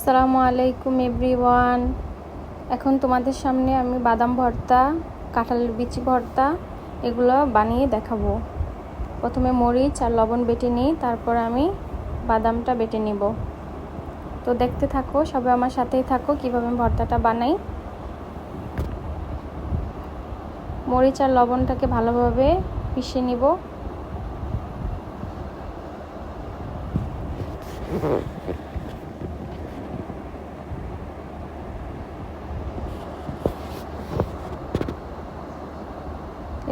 আসসালামু আলাইকুম এভরিওয়ান। এখন তোমাদের সামনে আমি বাদাম ভর্তা, কাঁঠালের বিচি ভর্তা এগুলো বানিয়ে দেখাবো। প্রথমে মরিচ আর লবণ বেটে নিই, তারপর আমি বাদামটা বেটে নিব। তো দেখতে থাকো, সবাই আমার সাথেই থাকো কিভাবে আমি ভর্তাটা বানাই। মরিচ আর লবণটাকে ভালোভাবে পিষে নিব।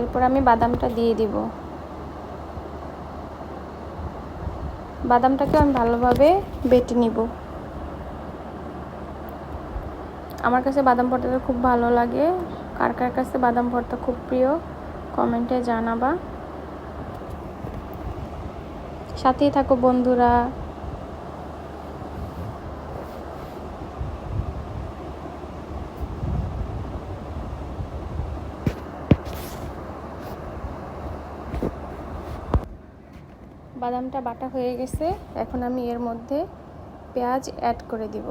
এরপর আমি বাদামটা দিয়ে দিব। বাদামটাকে আমি ভালোভাবে বেটে নিব। আমার কাছে বাদাম ভর্তাটা খুব ভালো লাগে। কার কার কাছে বাদাম ভর্তা খুব প্রিয় কমেন্টে জানাবা। সাথেই থাকো বন্ধুরা। বাদামটা বাটা হয়ে গেছে, এখন আমি এর মধ্যে পেঁয়াজ অ্যাড করে দিব।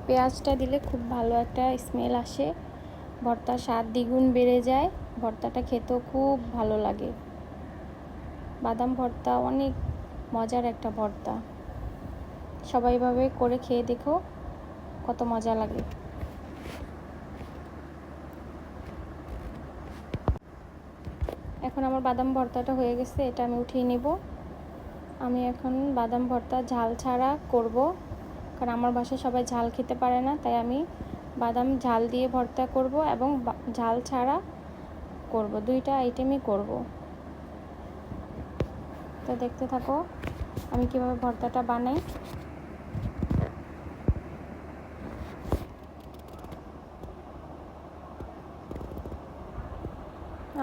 পেঁয়াজটা দিলে খুব ভালো একটা স্মেল আসে, ভর্তার স্বাদ দ্বিগুণ বেড়ে যায়, ভর্তাটা খেতেও খুব ভালো লাগে। বাদাম ভর্তা অনেক মজার একটা ভর্তা, সবাই এভাবে করে খেয়ে দেখো কত মজা লাগে। এখন আমার বাদাম ভর্তাটা হয়ে গেছে, এটা আমি উঠিয়ে নেব। আমি এখন বাদাম ভর্তা ঝাল ছাড়া করব, কারণ আমার বাসায় সবাই ঝাল খেতে পারে না, তাই আমি বাদাম ঝাল দিয়ে ভর্তা করব এবং ঝাল ছাড়া করব, দুইটা আইটেমই করব। তো দেখতে থাকো আমি কিভাবে ভর্তাটা বানাই।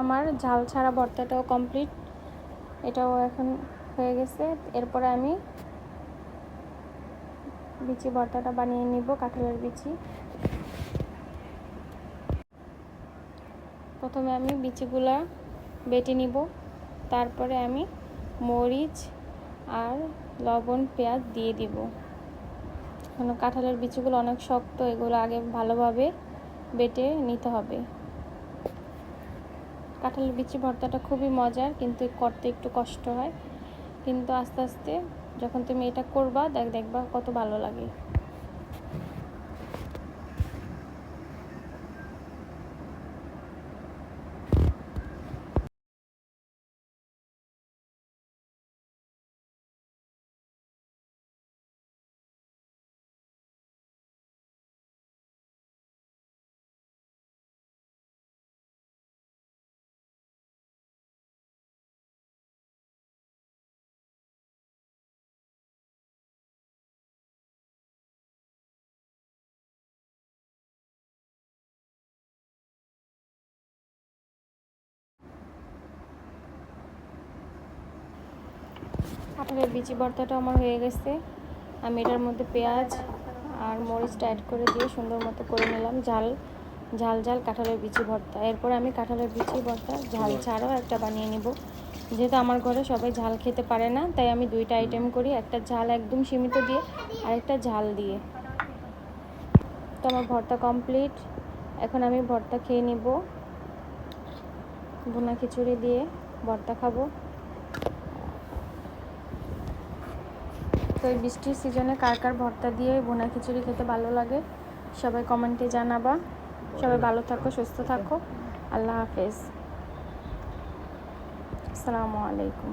আমার ঝাল ছাড়া ভর্তাটাও কমপ্লিট, এটাও এখন হয়ে গেছে। এরপরে আমি বিচি ভর্তাটা বানিয়ে নিব, কাঁঠালের বিচি। প্রথমে আমি বিচিগুলা বেটে নিব, তারপরে আমি মরিচ আর লবণ পেঁয়াজ দিয়ে দিব। কারণ কাঁঠালের বিচিগুলো অনেক শক্ত, এগুলো আগে ভালোভাবে বেটে নিতে হবে। কাঁঠালের বিচি ভর্তাটা খুবই মজার, কিন্তু করতে একটু কষ্ট হয়, কিন্তু আস্তে আস্তে যখন তুমি এটা করবা দেখবা কত ভালো লাগে। কাঁঠালের বিচি ভর্তাটা আমার হয়ে গেছে। আমি এটার মধ্যে পেঁয়াজ আর মরিচটা অ্যাড করে দিয়ে সুন্দর মতো করে নিলাম ঝাল ঝাল কাঁঠালের বিচি ভর্তা। এরপর আমি কাঁঠালের বিচি ভর্তা ঝাল ছাড়াও একটা বানিয়ে নিব। যেহেতু আমার ঘরে সবাই ঝাল খেতে পারে না, তাই আমি দুইটা আইটেম করি, একটা ঝাল একদম সীমিত দিয়ে আর একটা ঝাল দিয়ে। তো আমার ভর্তা কমপ্লিট, এখন আমি ভর্তা খেয়ে নিব। ভুনা খিচুড়ি দিয়ে ভর্তা খাবো। তো এই বৃষ্টির সিজনে কার কার ভর্তা দিয়ে ভুনা খিচুড়ি খেতে ভালো লাগে সবাই কমেন্টে জানাবা। সবাই ভালো থাকো, সুস্থ থাকো। আল্লাহ হাফেজ। আসসালামু আলাইকুম।